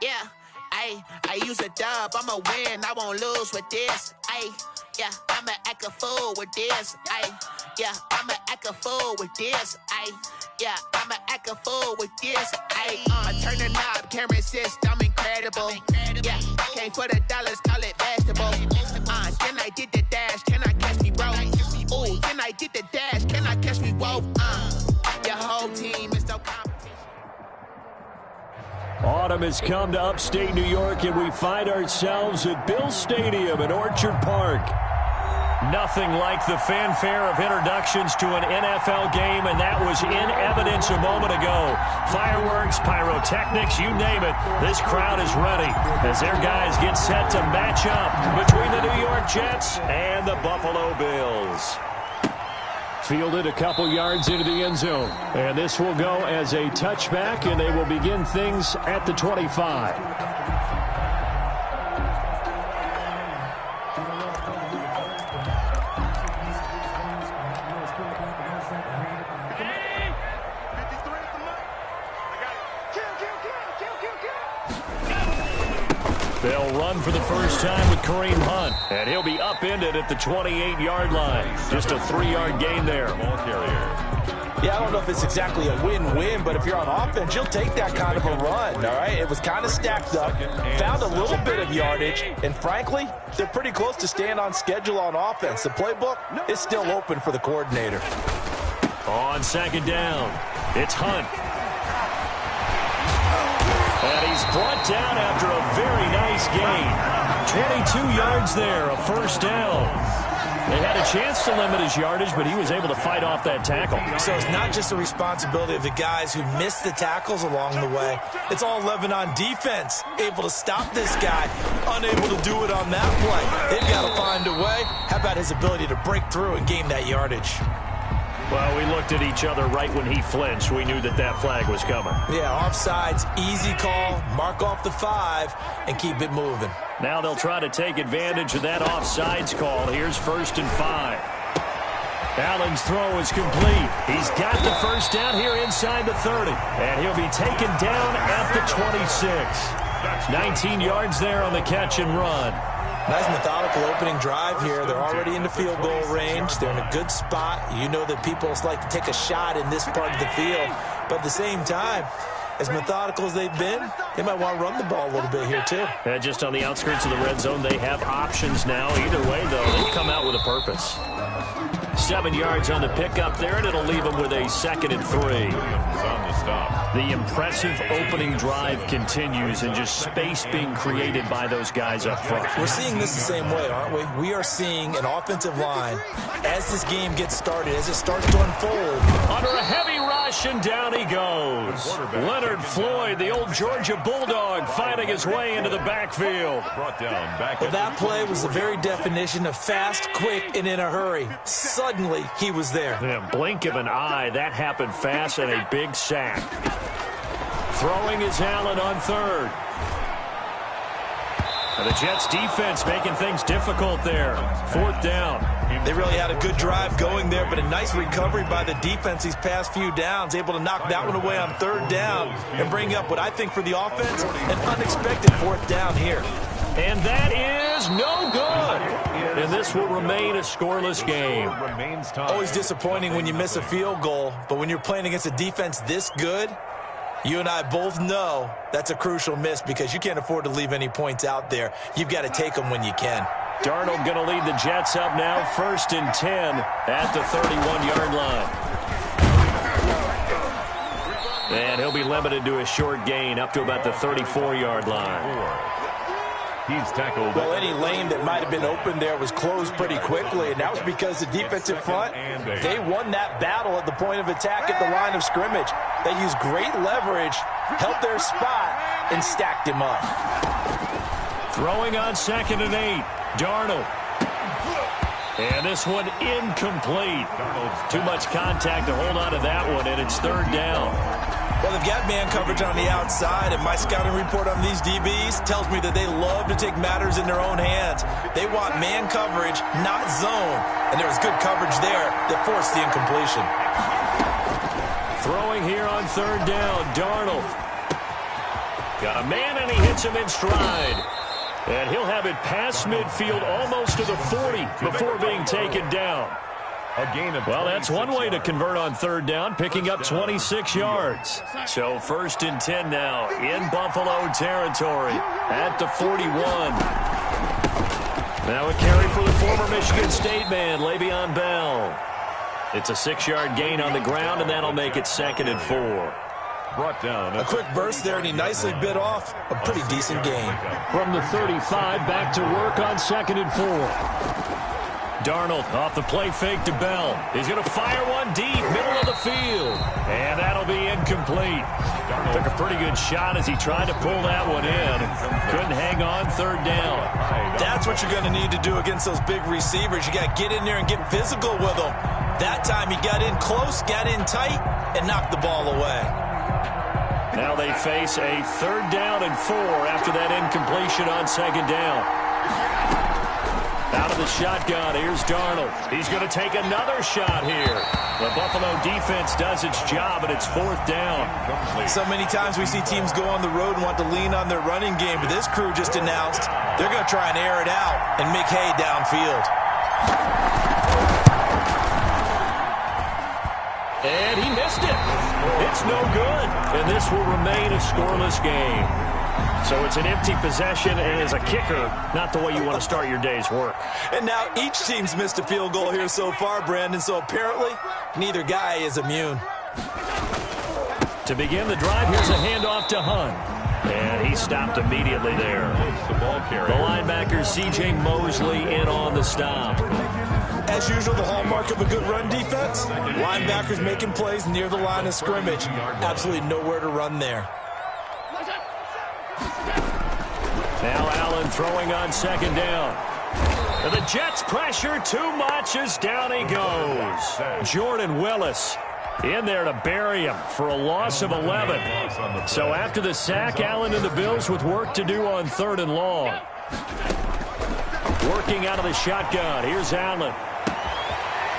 Yeah, I use a dub, I'ma win, I won't lose with this. Yeah, I'ma act a fool with this. Yeah, I'ma act a fool with this. Yeah, I'ma act a fool with this. I turn the knob, camera assist, I'm incredible. Yeah, came for the dollars, call it vegetable. Then I did the dash, can I catch me, bro? Ooh, then I did the dash, can I catch me, whoa? Your whole team is no competition. Autumn has come to upstate New York, and we find ourselves at Bill Stadium in Orchard Park. Nothing like the fanfare of introductions to an NFL game, and that was in evidence a moment ago. Fireworks, pyrotechnics, you name it. This crowd is ready as their guys get set to match up between the New York Jets and the Buffalo Bills. Fielded a couple yards into the end zone, and this will go as a touchback, and they will begin things at the 25. They'll run for the first time with Kareem Hunt, and he'll be upended at the 28-yard line. Just a 3-yard gain there. Ball carrier. Yeah, I don't know if it's exactly a win-win, but if you're on offense, you'll take that kind of a run, all right? It was kind of stacked up, found a little bit of yardage, and frankly, they're pretty close to staying on schedule on offense. The playbook is still open for the coordinator. On second down, it's Hunt. And he's brought down after a very nice gain. 22 yards there, a first down. They had a chance to limit his yardage, but he was able to fight off that tackle. So it's not just the responsibility of the guys who missed the tackles along the way. It's all 11 on defense, able to stop this guy, unable to do it on that play. They've got to find a way. How about his ability to break through and gain that yardage? Well, we looked at each other right when he flinched. We knew that that flag was coming. Yeah, offsides, easy call, mark off the 5, and keep it moving. Now they'll try to take advantage of that offsides call. Here's 1st and 5. Allen's throw is complete. He's got the first down here inside the 30. And he'll be taken down at the 26. 19 yards there on the catch and run. Nice methodical opening drive here. They're already in the field goal range. They're in a good spot. You know that people like to take a shot in this part of the field. But at the same time, as methodical as they've been, they might want to run the ball a little bit here too. Just on the outskirts of the red zone, they have options now. Either way, though, they've come out with a purpose. 7 yards on the pickup there, and it'll leave them with a 2nd and 3. The impressive opening drive continues, and just space being created by those guys up front. We're seeing this the same way, aren't we? We are seeing an offensive line, as this game gets started, as it starts to unfold. Under a heavy rush, and down he goes. Leonard Floyd, the old Georgia Bulldog, finding his way into the backfield. Well, that play was the very definition of fast, quick, and in a hurry. Suddenly, he was there. Yeah, blink of an eye, that happened fast, and a big sack. Throwing is Allen on 3rd. And the Jets defense making things difficult there. 4th down. They really had a good drive going there, but a nice recovery by the defense these past few downs, able to knock that one away on 3rd down and bring up what I think for the offense, an unexpected 4th down here. And that is no good. And this will remain a scoreless game. Always disappointing when you miss a field goal, but when you're playing against a defense this good, you and I both know that's a crucial miss because you can't afford to leave any points out there. You've got to take them when you can. Darnold going to lead the Jets up now, 1st and 10 at the 31-yard line. And he'll be limited to a short gain up to about the 34-yard line. He's tackled. Well, any lane that might have been open there was closed pretty quickly, and that was because the defensive front, they won that battle at the point of attack at the line of scrimmage. They used great leverage, held their spot, and stacked him up. Throwing on 2nd and 8, Darnold. And this one incomplete. Too much contact to hold on to that one, and it's 3rd down. Well, they've got man coverage on the outside, and my scouting report on these DBs tells me that they love to take matters in their own hands. They want man coverage, not zone. And there was good coverage there that forced the incompletion. Throwing here on 3rd down, Darnold. Got a man, and he hits him in stride. And he'll have it past midfield almost to the 40 before being taken down. Well, that's one way to convert on third down, picking up 26 yards. So 1st and 10 now in Buffalo territory at the 41. Now a carry for the former Michigan State man, Le'Veon Bell. It's a 6-yard gain on the ground, and that'll make it 2nd and 4. Brought down. A quick burst there, and he nicely bit off a pretty decent gain. From the 35, back to work on 2nd and 4. Darnold off the play fake to Bell. He's going to fire one deep, middle of the field. And that'll be incomplete. Took a pretty good shot as he tried to pull that one in. Couldn't hang on 3rd down. That's what you're going to need to do against those big receivers. You got to get in there and get physical with them. That time he got in close, got in tight, and knocked the ball away. Now they face a 3rd down and 4 after that incompletion on 2nd down. Out of the shotgun, here's Darnold. He's going to take another shot here. The Buffalo defense does its job, and it's 4th down. So many times we see teams go on the road and want to lean on their running game, but this crew just announced they're going to try and air it out and make hay downfield. And he missed it. It's no good, and this will remain a scoreless game. So it's an empty possession, and as a kicker, not the way you want to start your day's work. And now each team's missed a field goal here so far, Brandon, so apparently neither guy is immune. To begin the drive, here's a handoff to Hunt. And he stopped immediately there. The linebacker, C.J. Mosley, in on the stop. As usual, the hallmark of a good run defense, linebackers making plays near the line of scrimmage. Absolutely nowhere to run there. Now Allen throwing on 2nd down. And the Jets pressure too much as down he goes. Jordan Willis in there to bury him for a loss of 11. So after the sack, Allen and the Bills with work to do on 3rd and long. Working out of the shotgun. Here's Allen.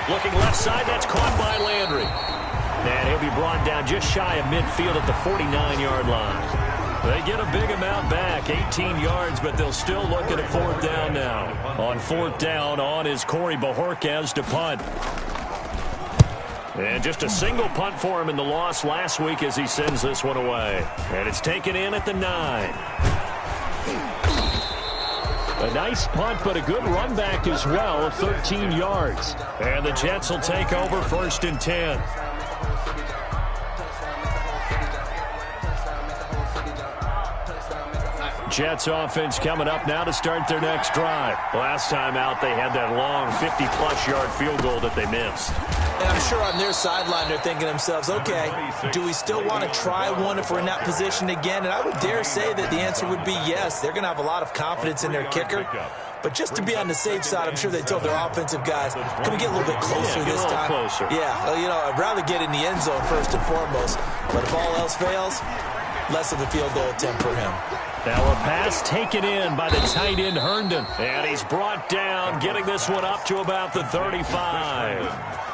Looking left side. That's caught by Landry. And he'll be brought down just shy of midfield at the 49-yard line. They get a big amount back, 18 yards, but they'll still look at a 4th down now. On 4th down, on is Corey Bojorquez to punt. And just a single punt for him in the loss last week as he sends this one away. And it's taken in at the 9. A nice punt, but a good run back as well of 13 yards. And the Jets will take over 1st and 10. Jets offense coming up now to start their next drive. Last time out, they had that long 50-plus yard field goal that they missed. And I'm sure on their sideline they're thinking to themselves, okay, do we still want to try one if we're in that position again? And I would dare say that the answer would be yes. They're going to have a lot of confidence in their kicker. But just to be on the safe side, I'm sure they told their offensive guys, can we get a little bit closer this time? Closer. Yeah, well, you know, I'd rather get in the end zone first and foremost. But if all else fails, less of a field goal attempt for him. Now a pass taken in by the tight end Herndon. And he's brought down, getting this one up to about the 35.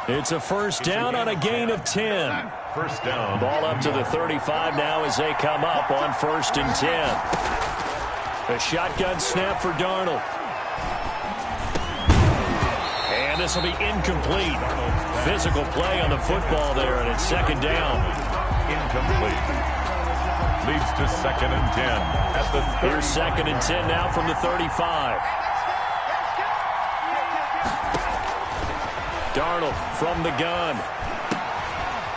It's a 1st down on a gain of 10. 1st down. Ball up to the 35 now as they come up on 1st and 10. A shotgun snap for Darnold. And this will be incomplete. Physical play on the football there, and it's 2nd down. Incomplete. Leads to 2nd and 10 at the 30. Here's 2nd and 10 now from the 35. Darnold from the gun.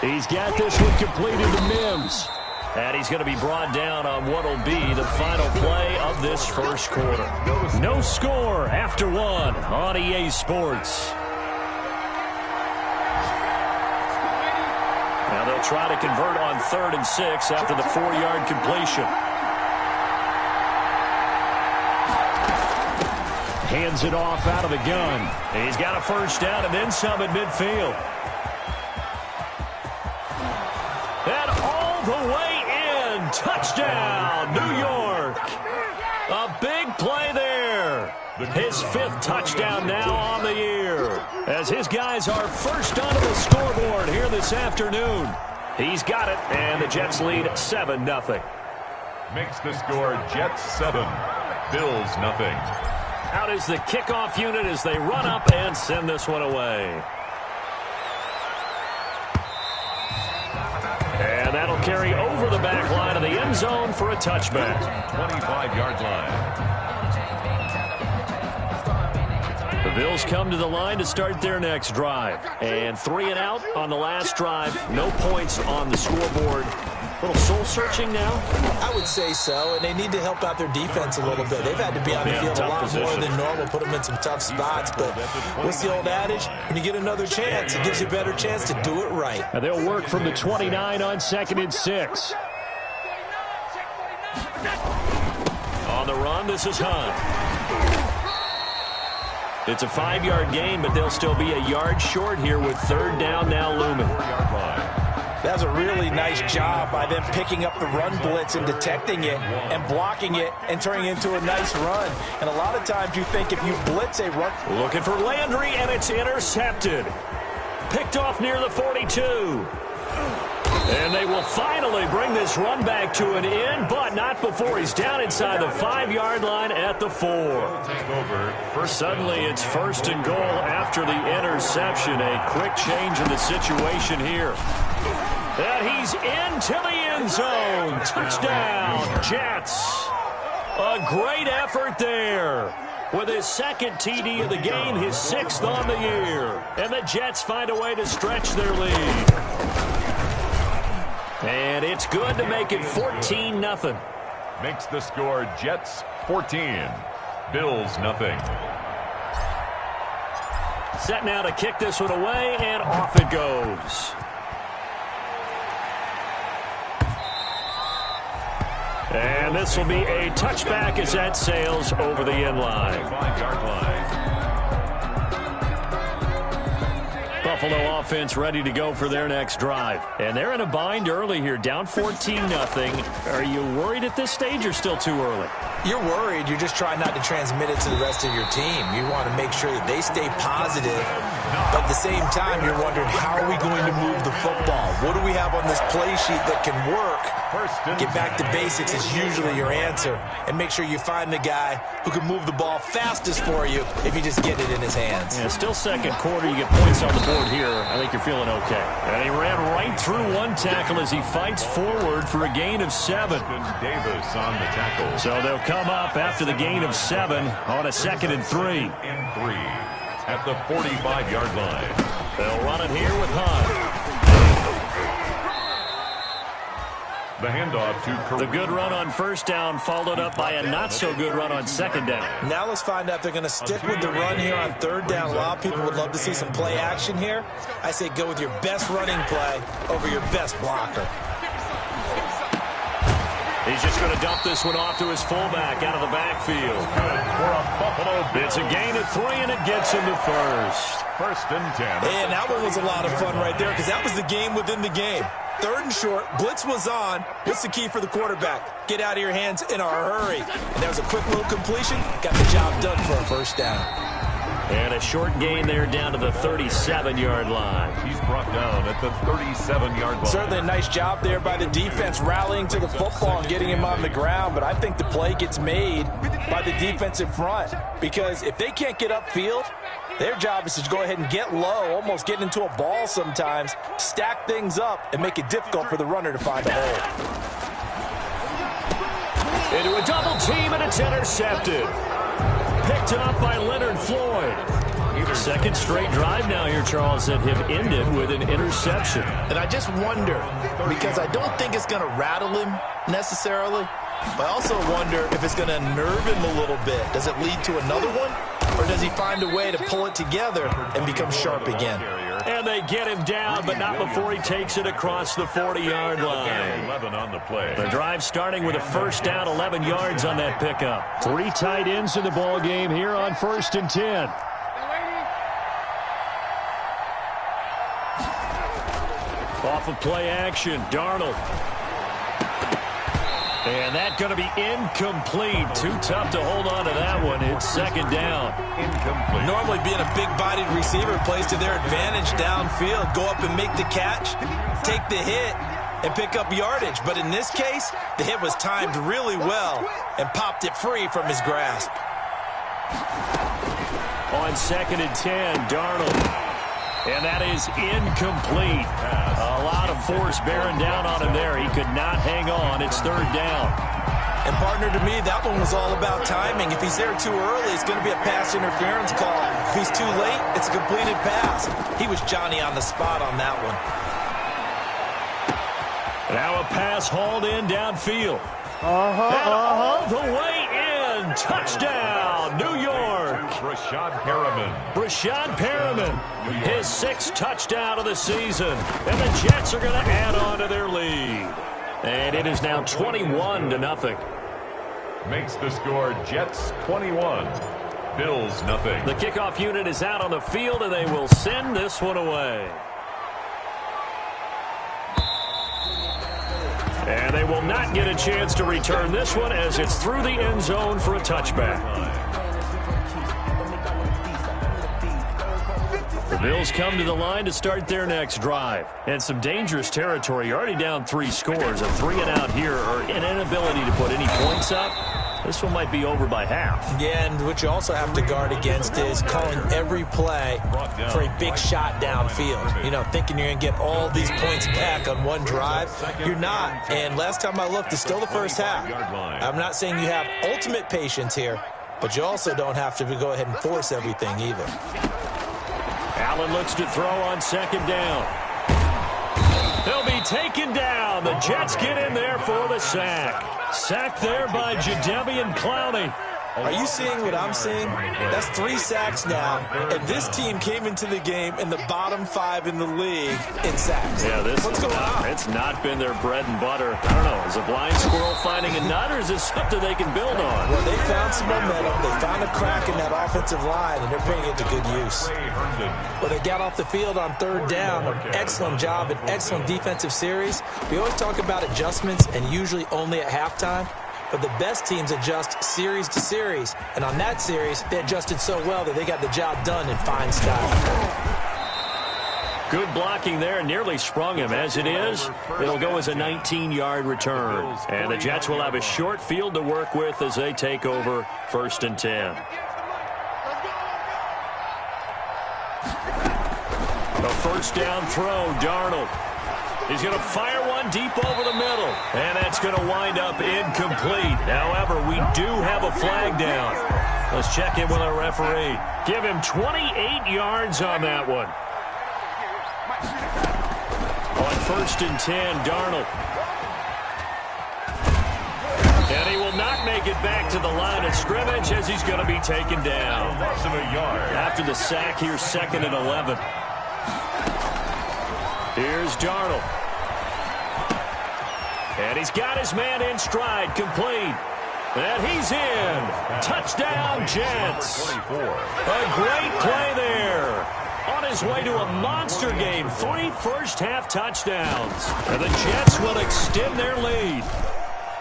He's got this one completed to Mims. And he's going to be brought down on what will be the final play of this 1st quarter. No score after 1 on EA Sports. Now they'll try to convert on 3rd and 6 after the 4-yard completion. Hands it off out of the gun. He's got a 1st down and then some at midfield. And all the way in. Touchdown, New York. A big play there. His 5th touchdown now on the year, as his guys are first onto the scoreboard here this afternoon. He's got it, and the Jets lead 7-0. Makes the score Jets 7, Bills nothing. Out is the kickoff unit as they run up and send this one away. And that'll carry over the back line of the end zone for a touchback. 25-yard line. The Bills come to the line to start their next drive. And 3 and out on the last drive. No points on the scoreboard. A little soul-searching now? I would say so, and they need to help out their defense a little bit. They've had to be on the field a lot more than normal, put them in some tough spots. But what's the old adage? When you get another chance, it gives you a better chance to do it right. And they'll work from the 29 on 2nd and 6. On the run, this is Hunt. It's a 5-yard gain, but they'll still be a yard short here with 3rd down now looming. That was a really nice job by them picking up the run blitz and detecting it and blocking it and turning it into a nice run. And a lot of times you think if you blitz a run. Looking for Landry, and it's intercepted. Picked off near the 42. And they will finally bring this run back to an end, but not before he's down inside the 5-yard line at the 4. Suddenly it's 1st and goal after the interception. A quick change in the situation here. And he's into the end zone. Touchdown, Jets. A great effort there. With his 2nd TD of the game, his 6th on the year. And the Jets find a way to stretch their lead. And it's good to make it 14-0. Makes the score Jets 14, Bills nothing. Set now to kick this one away, and off it goes. And this will be a touchback as that sails over the end line. 5-yard line. Buffalo offense ready to go for their next drive. And they're in a bind early here, down 14-0. Are you worried at this stage or still too early? You're worried. You're just trying not to transmit it to the rest of your team. You want to make sure that they stay positive. But at the same time, you're wondering, how are we going to move the football? What do we have on this play sheet that can work? Get back to basics is usually your answer. And make sure you find the guy who can move the ball fastest for you if you just get it in his hands. Yeah, still 2nd quarter. You get points on the board here. I think you're feeling okay. And he ran right through one tackle as he fights forward for a gain of 7. Davis on the tackle. So they'll come up after the gain of 7 on a 2nd and 3. At the 45-yard line. They'll run it here with Hunt. The handoff to Kareem. The good run on 1st down followed up by a not-so-good run on 2nd down. Now let's find out if they're going to stick with the run here on 3rd down. A lot of people would love to see some play action here. I say go with your best running play over your best blocker. He's just going to dump this one off to his fullback out of the backfield. For a Buffalo Bills. It's a gain of 3, and it gets him to 1st. 1st and 10. And that one was a lot of fun right there because that was the game within the game. 3rd and short, blitz was on. What's the key for the quarterback? Get out of your hands in a hurry. And there was a quick little completion. Got the job done for a 1st down. And a short gain there down to the 37-yard line. He's brought down at the 37-yard line. Certainly a nice job there by the defense rallying to the football and getting him on the ground. But I think the play gets made by the defensive front. Because if they can't get upfield, their job is to go ahead and get low, almost get into a ball sometimes, stack things up, and make it difficult for the runner to find a hole. Into a double team, and it's intercepted. Picked up by Leonard Floyd. 2nd straight drive now here, Charles, that have ended with an interception. And I just wonder, because I don't think it's going to rattle him necessarily, but I also wonder if it's going to nerve him a little bit. Does it lead to another one? Or does he find a way to pull it together and become sharp again? And they get him down, but not before he takes it across the 40-yard line. 11 on the play. The drive starting with a 1st down, 11 yards on that pickup. 3 tight ends in the ball game here on 1st and 10. Off of play action, Darnold. And that's going to be incomplete. Too tough to hold on to that one. It's 2nd down. Incomplete. Normally being a big-bodied receiver plays to their advantage downfield. Go up and make the catch, take the hit, and pick up yardage. But in this case, the hit was timed really well and popped it free from his grasp. On 2nd and 10, Darnold. And that is incomplete. A lot of force bearing down on him there. He could not hang on. It's 3rd down. And, partner, to me, that one was all about timing. If he's there too early, it's going to be a pass interference call. If he's too late, it's a completed pass. He was Johnny on the spot on that one. Now a pass hauled in downfield. All the way in. Touchdown, New York. Brashad Perriman. His 6th touchdown of the season. And the Jets are going to add on to their lead. And it is now 21-0. Makes the score Jets 21, Bills nothing. The kickoff unit is out on the field, and they will send this one away. And they will not get a chance to return this one as it's through the end zone for a touchback. The Bills come to the line to start their next drive. And some dangerous territory. You're already down 3 scores. A 3-and-out here, or an inability to put any points up. This one might be over by half. Yeah, and what you also have to guard against is calling every play for a big shot downfield. You know, thinking you're going to get all these points back on one drive. You're not. And last time I looked, it's still the first half. I'm not saying you have ultimate patience here, but you also don't have to go ahead and force everything either. Allen looks to throw on 2nd down. He'll be taken down. The Jets get in there for the sack. Sacked there by Jadeveon Clowney. Are you seeing what I'm seeing? That's 3 sacks now, and this team came into the game in the bottom 5 in the league in sacks. Yeah, what's going on? It's not been their bread and butter. I don't know. Is a blind squirrel finding a nut, or is this something they can build on? Well, they found some momentum. They found a crack in that offensive line, and they're putting it to good use. Well, they got off the field on 3rd down. An excellent job, an excellent defensive series. We always talk about adjustments, and usually only at halftime. But the best teams adjust series to series. And on that series, they adjusted so well that they got the job done in fine style. Good blocking there. Nearly sprung him. As it is, it'll go as a 19-yard return. And the Jets will have a short field to work with as they take over 1st and 10. A 1st down throw, Darnold. He's going to fire one deep over the middle. And that's going to wind up incomplete. However, we do have a flag down. Let's check in with our referee. Give him 28 yards on that one. On 1st and 10, Darnold. And he will not make it back to the line of scrimmage as he's going to be taken down. After the sack, here's 2nd and 11. Here's Darnold. And he's got his man in stride, complete. And he's in. Touchdown, Jets. A great play there. On his way to a monster game. 3 first-half touchdowns. And the Jets will extend their lead.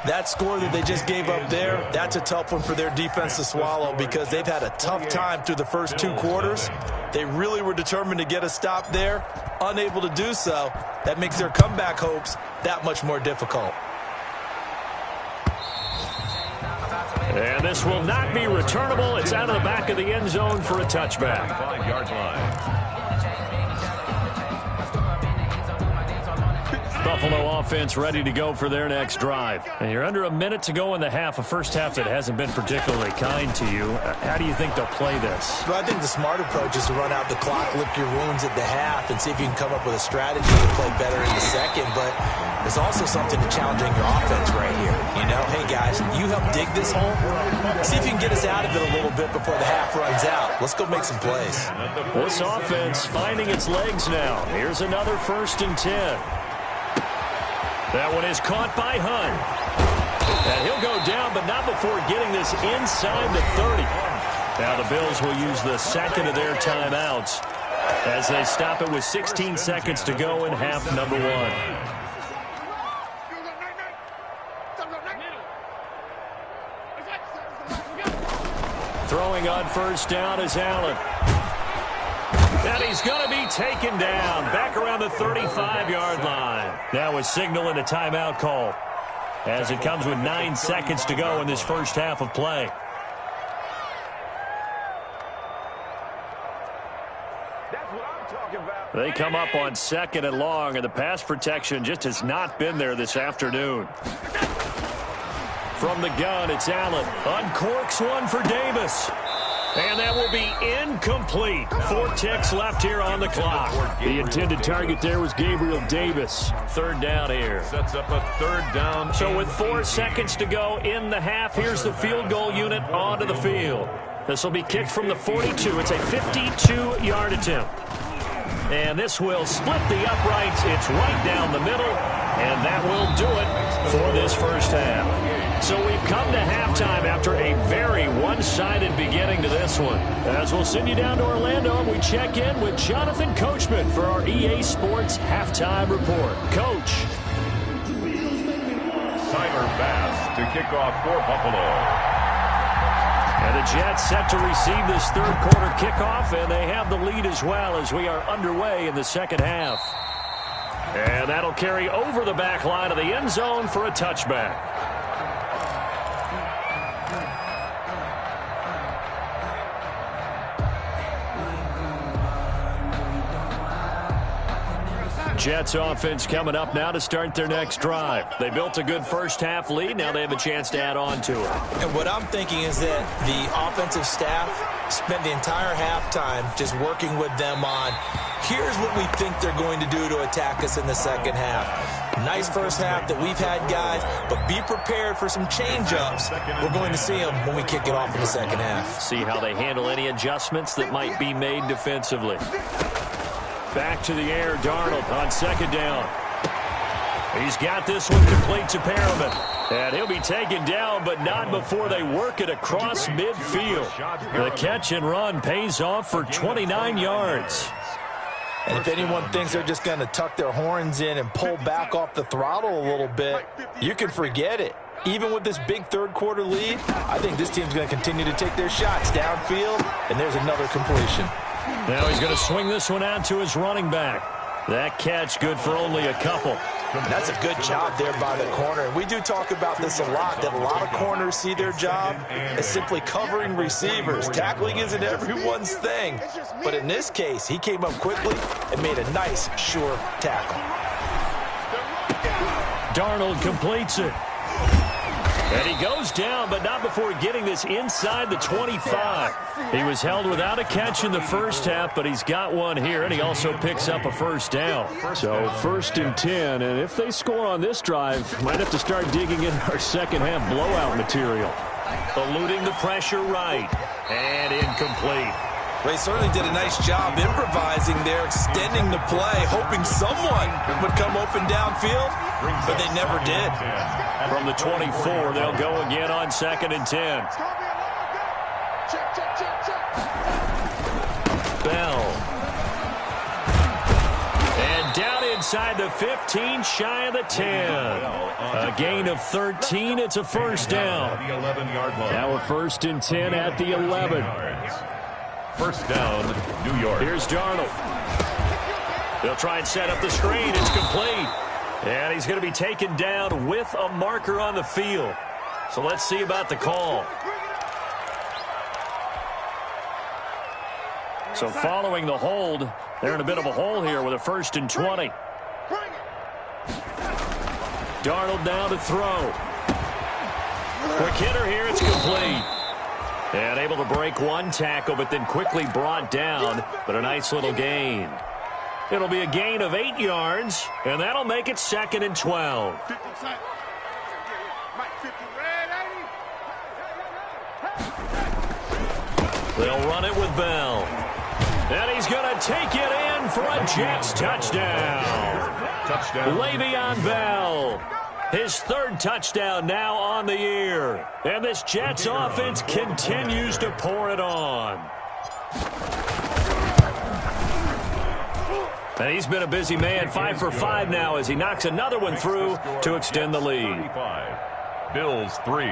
That score that they just gave up there, that's a tough one for their defense to swallow because they've had a tough time through the first 2 quarters. They really were determined to get a stop there, unable to do so. That makes their comeback hopes that much more difficult. And this will not be returnable. It's out of the back of the end zone for a touchback. 5-yard line. Buffalo offense ready to go for their next drive. And you're under a minute to go in the half, a first half that hasn't been particularly kind to you. How do you think they'll play this? Well, I think the smart approach is to run out the clock, lick your wounds at the half, and see if you can come up with a strategy to play better in the second. But there's also something to challenging your offense right here. You know, hey, guys, you help dig this hole. See if you can get us out of it a little bit before the half runs out. Let's go make some plays. This offense finding its legs now. Here's another 1st and 10. That one is caught by Hunt. And he'll go down, but not before getting this inside the 30. Now the Bills will use the 2nd of their timeouts as they stop it with 16 seconds to go in half number 1. Throwing on 1st down is Allen. And he's going to be taken down back around the 35-yard line. Now a signal and a timeout call as it comes with 9 seconds to go in this first half of play. They come up on 2nd and long, and the pass protection just has not been there this afternoon. From the gun, it's Allen. Uncorks one for Davis. And that will be incomplete. 4 ticks left here on the clock. The intended target there was Gabriel Davis. 3rd down here. Sets up a 3rd down. So with 4 seconds to go in the half, here's the field goal unit onto the field. This will be kicked from the 42. It's a 52-yard attempt. And this will split the uprights. It's right down the middle. And that will do it for this first half. So we've come to halftime after a very one-sided beginning to this one. As we'll send you down to Orlando, and we check in with Jonathan Coachman for our EA Sports Halftime Report. Coach. Tyler Bass to kick off for Buffalo. And the Jets set to receive this third-quarter kickoff, and they have the lead as well as we are underway in the second half. And that'll carry over the back line of the end zone for a touchback. Jets offense coming up now to start their next drive. They built a good first-half lead. Now they have a chance to add on to it. And what I'm thinking is that the offensive staff spent the entire halftime just working with them on, here's what we think they're going to do to attack us in the second half. Nice first half that we've had, guys, but be prepared for some change-ups. We're going to see them when we kick it off in the second half. See how they handle any adjustments that might be made defensively. Back to the air, Darnold on 2nd down. He's got this one complete to Perriman. And he'll be taken down, but not before they work it across midfield. The catch and run pays off for 29 yards. And if anyone thinks they're just going to tuck their horns in and pull back off the throttle a little bit, you can forget it. Even with this big third-quarter lead, I think this team's going to continue to take their shots downfield, and there's another completion. Now he's going to swing this one out to his running back. That catch good for only a couple. That's a good job there by the corner. And we do talk about this a lot, that a lot of corners see their job as simply covering receivers. Tackling isn't everyone's thing. But in this case, he came up quickly and made a nice, sure tackle. Darnold completes it. And he goes down, but not before getting this inside the 25. He was held without a catch in the first half, but he's got one here, and he also picks up a first down. So 1st and 10, and if they score on this drive, might have to start digging in our second half blowout material. Eluding the pressure right, and incomplete. They certainly did a nice job improvising there, extending the play, hoping someone would come open downfield, but they never did. From the 24, they'll go again on 2nd and 10. Bell. And down inside the 15, shy of the 10. A gain of 13, it's a first down. Now a 1st and 10 at the 11. First down, New York. Here's Darnold. They'll try and set up the screen. It's complete. And he's going to be taken down with a marker on the field. So let's see about the call. So following the hold, they're in a bit of a hole here with a 1st and 20. Darnold now to throw. Quick hitter here. It's complete. And able to break one tackle, but then quickly brought down. But a nice little gain. It'll be a gain of 8 yards, and that'll make it 2nd and 12. They'll run it with Bell. And he's going to take it in for a Jets touchdown. Le'Veon Bell. His 3rd touchdown now on the year. And this Jets offense continues to pour it on. And he's been a busy man, 5 for 5 now as he knocks another one through to extend the lead. Bills 3.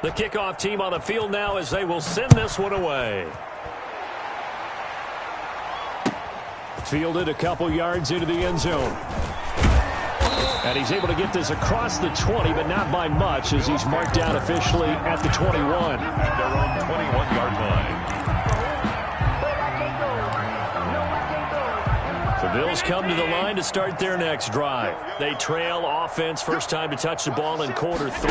The kickoff team on the field now as they will send this one away. Fielded a couple yards into the end zone. And he's able to get this across the 20, but not by much as he's marked down officially at the 21. At their own 21-yard line. The Bills come to the line to start their next drive. They trail offense, first time to touch the ball in quarter 3,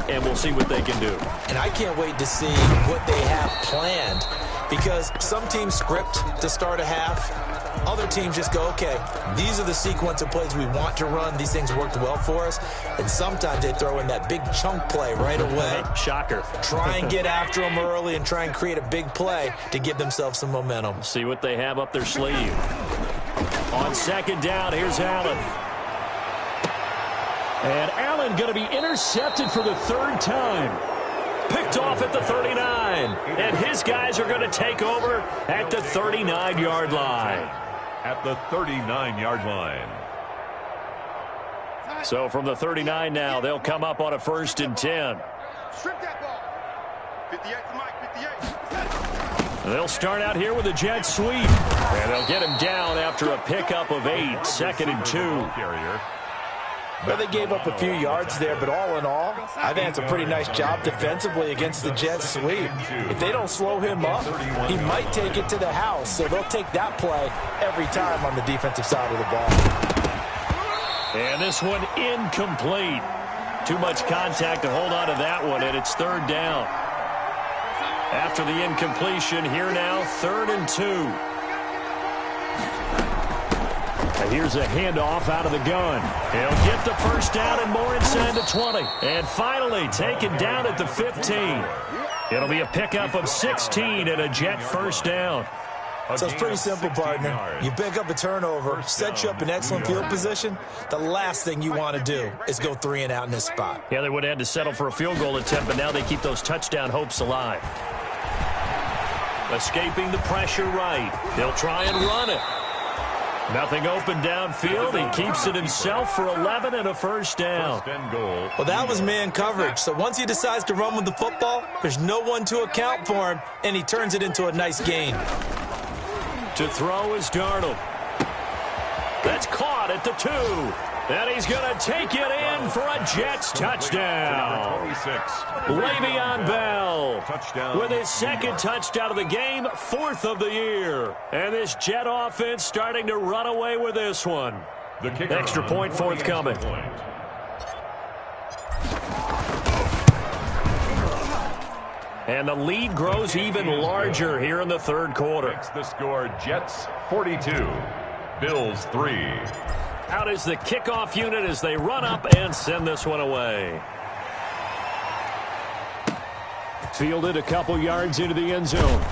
and we'll see what they can do. And I can't wait to see what they have planned, because some teams script to start a half. Other teams just go, okay, these are the sequence of plays we want to run. These things worked well for us. And sometimes they throw in that big chunk play right away. Shocker. Try and get after them early and try and create a big play to give themselves some momentum. See what they have up their sleeve. On second down, here's Allen. And Allen going to be intercepted for the 3rd time. Picked off at the 39. And his guys are going to take over at the 39-yard line. At the 39-yard line. So from the 39 now, they'll come up on a 1st and 10. Strip that ball. 58 to Mike, 58. They'll start out here with a jet sweep. And they'll get him down after a pickup of 8. 2nd and 2. Well, they gave up a few yards there, but all in all, I think it's a pretty nice job defensively against the jet sweep. If they don't slow him up, he might take it to the house, so they'll take that play every time on the defensive side of the ball. And this one incomplete. Too much contact to hold on to that one, and it's 3rd down. After the incompletion, here now, 3rd and 2. Here's a handoff out of the gun. He'll get the 1st down and more inside the 20. And finally taken down at the 15. It'll be a pickup of 16 and a Jet 1st down. So it's pretty simple, partner. You pick up a turnover, set you up in excellent field position. The last thing you want to do is go 3 and out in this spot. Yeah, they would have had to settle for a field goal attempt, but now they keep those touchdown hopes alive. Escaping the pressure right. They'll try and run it. Nothing open downfield. He keeps it himself for 11 and a 1st down. Well, that was man coverage. So once he decides to run with the football, there's no one to account for him, and he turns it into a nice gain. To throw is Darnold. That's caught at the 2. And he's going to take it in for a Jets touchdown. Le'Veon Bell with his 2nd touchdown of the game, 4th of the year. And this Jet offense starting to run away with this one. Extra point forthcoming. And the lead grows even larger here in the 3rd quarter. Makes the score Jets 42, Bills 3. Out is the kickoff unit as they run up and send this one away. Fielded a couple yards into the end zone.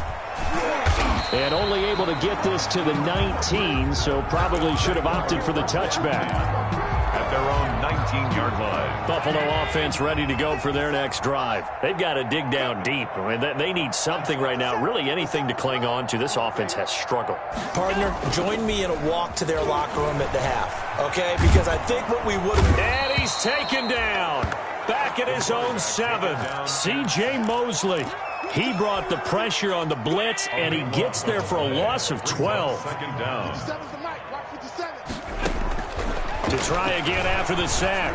And only able to get this to the 19, so probably should have opted for the touchback. At their own 19-yard line. Buffalo offense ready to go for their next drive. They've got to dig down deep. I mean, they need something right now, really anything to cling on to. This offense has struggled. Partner, join me in a walk to their locker room at the half, okay? Because I think what we would have... And he's taken down. Back at his own 7. C.J. Mosley. He brought the pressure on the blitz, and he gets there for a loss of 12. 2nd down. To try again after the sack.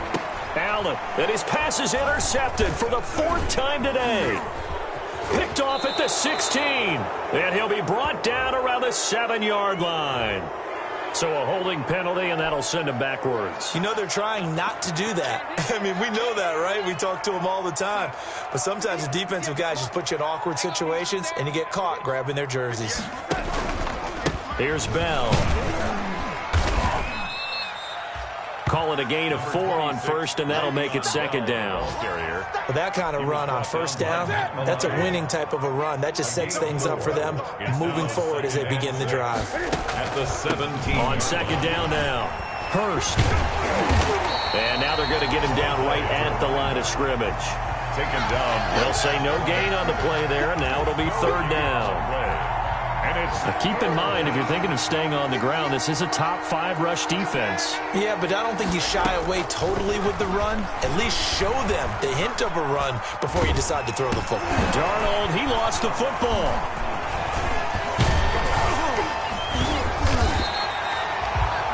Allen, and his pass is intercepted for the 4th time today. Picked off at the 16. And he'll be brought down around the 7-yard line. So a holding penalty, and that'll send him backwards. You know they're trying not to do that. I mean, we know that, right? We talk to them all the time. But sometimes the defensive guys just put you in awkward situations, and you get caught grabbing their jerseys. Here's Bell. Call it a gain of 4 on 1st, and that'll make it 2nd down. With that kind of run on 1st down, that's a winning type of a run. That just sets things up for them moving forward as they begin the drive. At the 17. On 2nd down now. Hurst. And now they're going to get him down right at the line of scrimmage. Taken down. They'll say no gain on the play there, and now it'll be 3rd down. And Now keep in mind, if you're thinking of staying on the ground, this is a top 5 rush defense. Yeah, but I don't think you shy away totally with the run. At least show them the hint of a run before you decide to throw the football. Darnold, he lost the football.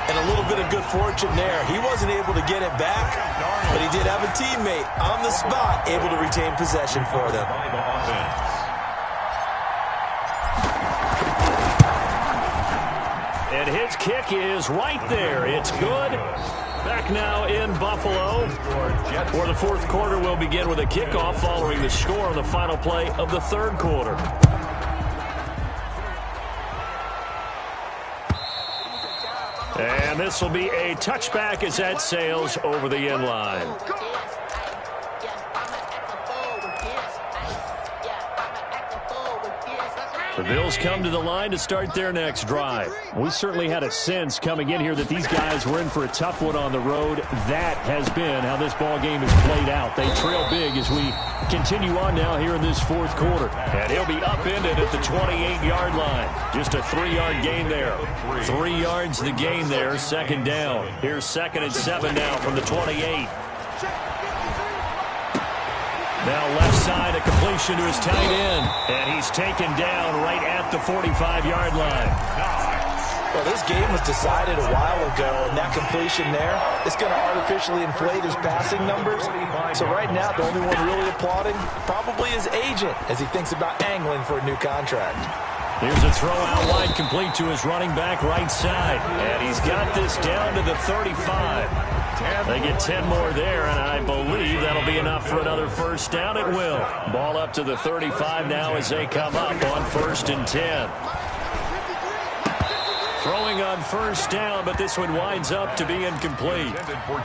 And a little bit of good fortune there. He wasn't able to get it back, but he did have a teammate on the spot able to retain possession for them. And his kick is right there. It's good. Back now in Buffalo. For the fourth quarter, we'll begin with a kickoff following the score on the final play of the third quarter. And this will be a touchback as that sails over the end line. The Bills come to the line to start their next drive. We certainly had a sense coming in here that these guys were in for a tough one on the road. That has been how this ball game has played out. They trail big as we continue on now here in this fourth quarter. And he'll be upended at the 28-yard line. Just a 3-yard gain there. 3 yards the gain there, second down. Here's 2nd and 7 now from the 28. Now left side, a completion to his tight end. And he's taken down right at the 45-yard line. Well, this game was decided a while ago, and that completion there is going to artificially inflate his passing numbers. So right now, the only one really applauding probably his agent as he thinks about angling for a new contract. Here's a throw out wide, complete to his running back right side. And he's got this down to the 35. They get 10 more there, and I believe that'll be enough for another first down. It will. Ball up to the 35 now as they come up on 1st and 10. Throwing on first down, but this one winds up to be incomplete.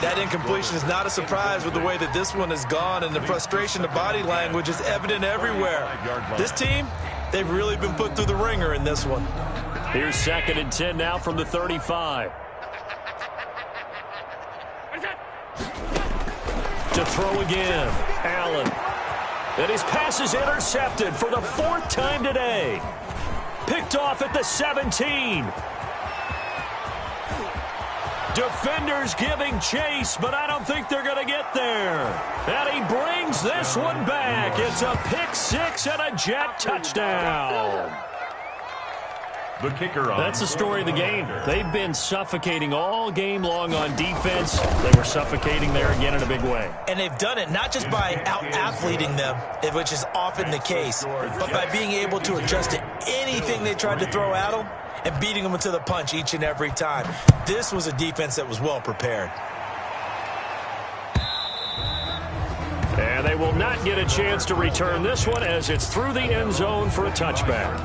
That incompletion is not a surprise with the way that this one has gone, and the frustration of body language is evident everywhere. This team, they've really been put through the ringer in this one. Here's 2nd and 10 now from the 35. To throw again, Allen. And his pass is intercepted for the 4th time today. Picked off at the 17. Defenders giving chase, but I don't think they're going to get there. And he brings this one back. It's a pick 6 and a Jet touchdown. The kicker on. That's the story of the game. They've been suffocating all game long on defense. They were suffocating there again in a big way. And they've done it not just by out-athleting them, which is often the case, but by being able to adjust to anything they tried to throw at them and beating them to the punch each and every time. This was a defense that was well prepared. And they will not get a chance to return this one as it's through the end zone for a touchback.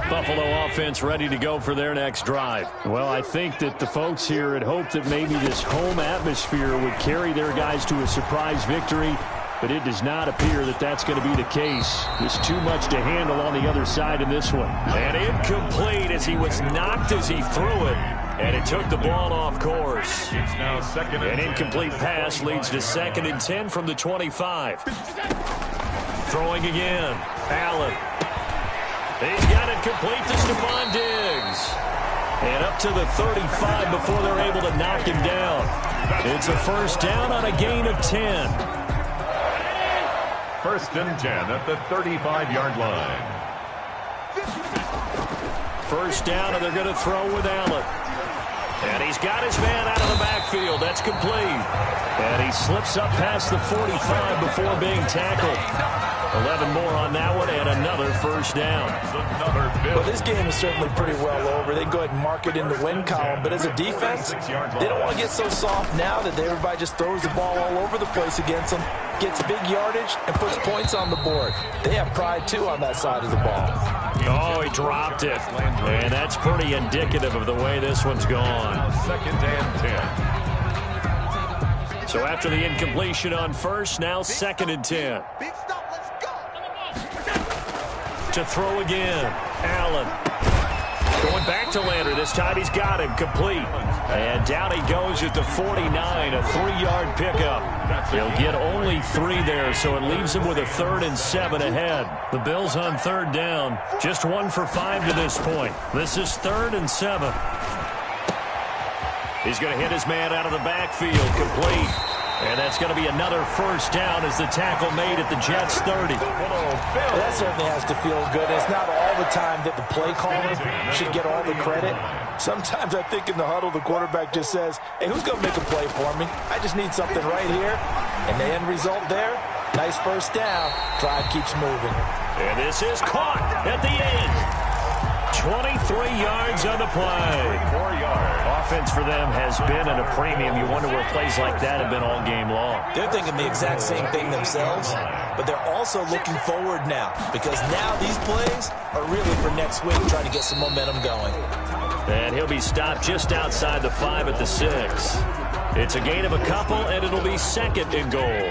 Buffalo offense ready to go for their next drive. Well, I think that the folks here had hoped that maybe this home atmosphere would carry their guys to a surprise victory, but it does not appear that that's going to be the case. There's too much to handle on the other side in this one. And incomplete as he was knocked as he threw it, and it took the ball off course. It's now 2nd and An incomplete pass leads to 2nd and 10 from the 25. Throwing again, Allen. He's got it complete to Stephon Diggs. And up to the 35 before they're able to knock him down. It's a first down on a gain of 10. 1st and 10 at the 35-yard line. First down, and they're going to throw with Allen. And he's got his man out of the backfield. That's complete. And he slips up past the 45 before being tackled. 11 more on that one, and another first down. Well, this game is certainly pretty well over. They go ahead and mark it in the win column, but as a defense, they don't want to get so soft now that everybody just throws the ball all over the place against them, gets big yardage, and puts points on the board. They have pride, too, on that side of the ball. Oh, he dropped it. And that's pretty indicative of the way this one's gone. 2nd and 10. So after the incompletion on first, now 2nd and 10. To throw again, Allen. Going back to Lander. This time he's got him complete. And down he goes at the 49, a 3-yard pickup. He'll get only 3 there, so it leaves him with a 3rd and 7 ahead. The Bills on 3rd down. Just 1 for 5 to this point. This is 3rd and 7. He's going to hit his man out of the backfield, complete. And that's going to be another 1st down as the tackle made at the Jets' 30. That certainly has to feel good. It's not all the time that the play caller should get all the credit. Sometimes I think in the huddle, the quarterback just says, hey, who's going to make a play for me? I just need something right here. And the end result there, nice 1st down. Drive keeps moving. And this is caught at the 8. 23 yards on the play. 4 yards. Offense for them has been at a premium. You wonder where plays like that have been all game long. They're thinking the exact same thing themselves, but they're also looking forward now because now these plays are really for next week, trying to get some momentum going. And he'll be stopped just outside the 5 at the 6. It's a gain of a couple, and it'll be 2nd and goal.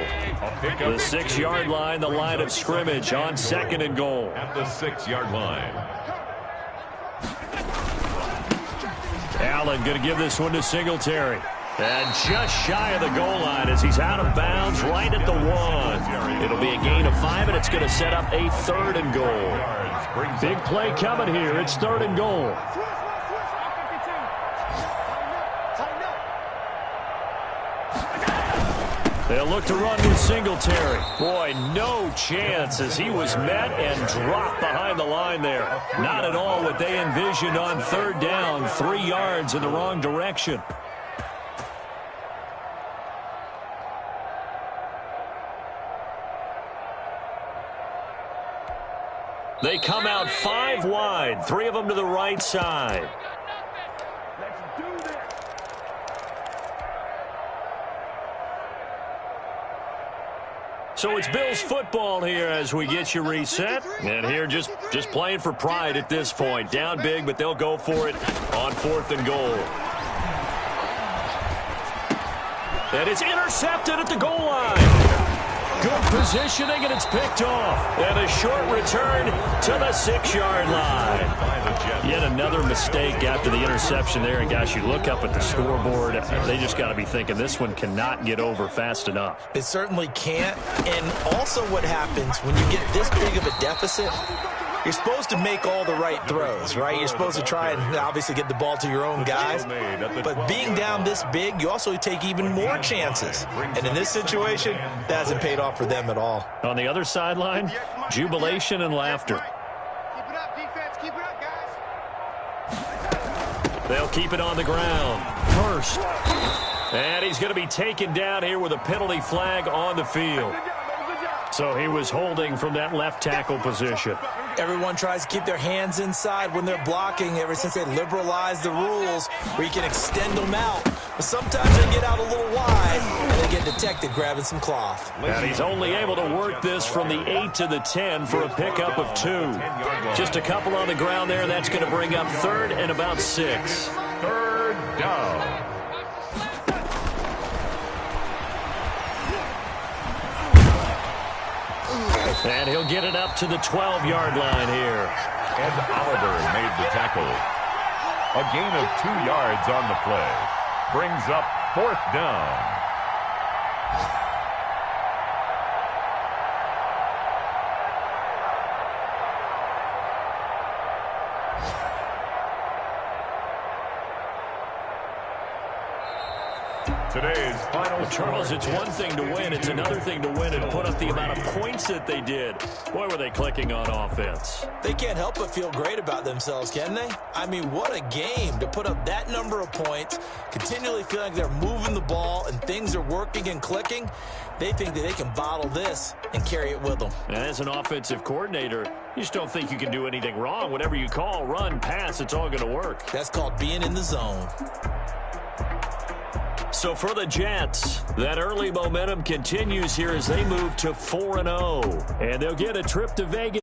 The 6-yard line, the line of scrimmage on 2nd and goal. At the 6-yard line. Allen going to give this one to Singletary. And just shy of the goal line as he's out of bounds right at the 1. It'll be a gain of 5, and it's going to set up a 3rd and goal. Big play coming here. It's 3rd and goal. They'll look to run with Singletary. Boy, no chance as he was met and dropped behind the line there. Not at all what they envisioned on 3rd down. 3 yards in the wrong direction. They come out 5 wide. 3 of them to the right side. So it's Bills football here as we get you reset. And here just playing for pride at this point. Down big, but they'll go for it on 4th and goal. And it's intercepted at the goal line. Good positioning, and it's picked off. And a short return to the 6-yard line. Yet another mistake after the interception there. And, gosh, you look up at the scoreboard. They just got to be thinking this one cannot get over fast enough. It certainly can't. And also what happens when you get this big of a deficit, you're supposed to make all the right throws, right? You're supposed to try and obviously get the ball to your own guys. But being down this big, you also take even more chances. And in this situation, that hasn't paid off for them at all. On the other sideline, jubilation and laughter. Keep it up, defense. Keep it up, guys. They'll keep it on the ground. First. And he's going to be taken down here with a penalty flag on the field. So he was holding from that left tackle position. Everyone tries to keep their hands inside when they're blocking ever since they liberalized the rules where you can extend them out. But sometimes they get out a little wide and they get detected grabbing some cloth. And he's only able to work this from the 8 to the 10 for a pickup of 2. Just a couple on the ground there. That's going to bring up 3rd and about 6. 3rd down. And he'll get it up to the 12-yard line here. And Oliver made the tackle. A gain of 2 yards on the play. Brings up 4th down. Today's final. Well, Charles, it's one thing to win. It's another thing to win and put up the amount of points that they did. Boy, were they clicking on offense. They can't help but feel great about themselves, can they? I mean, what a game to put up that number of points, continually feeling like they're moving the ball and things are working and clicking. They think that they can bottle this and carry it with them. And as an offensive coordinator, you just don't think you can do anything wrong. Whatever you call, run, pass, it's all going to work. That's called being in the zone. So for the Jets, that early momentum continues here as they move to 4-0. And they'll get a trip to Vegas.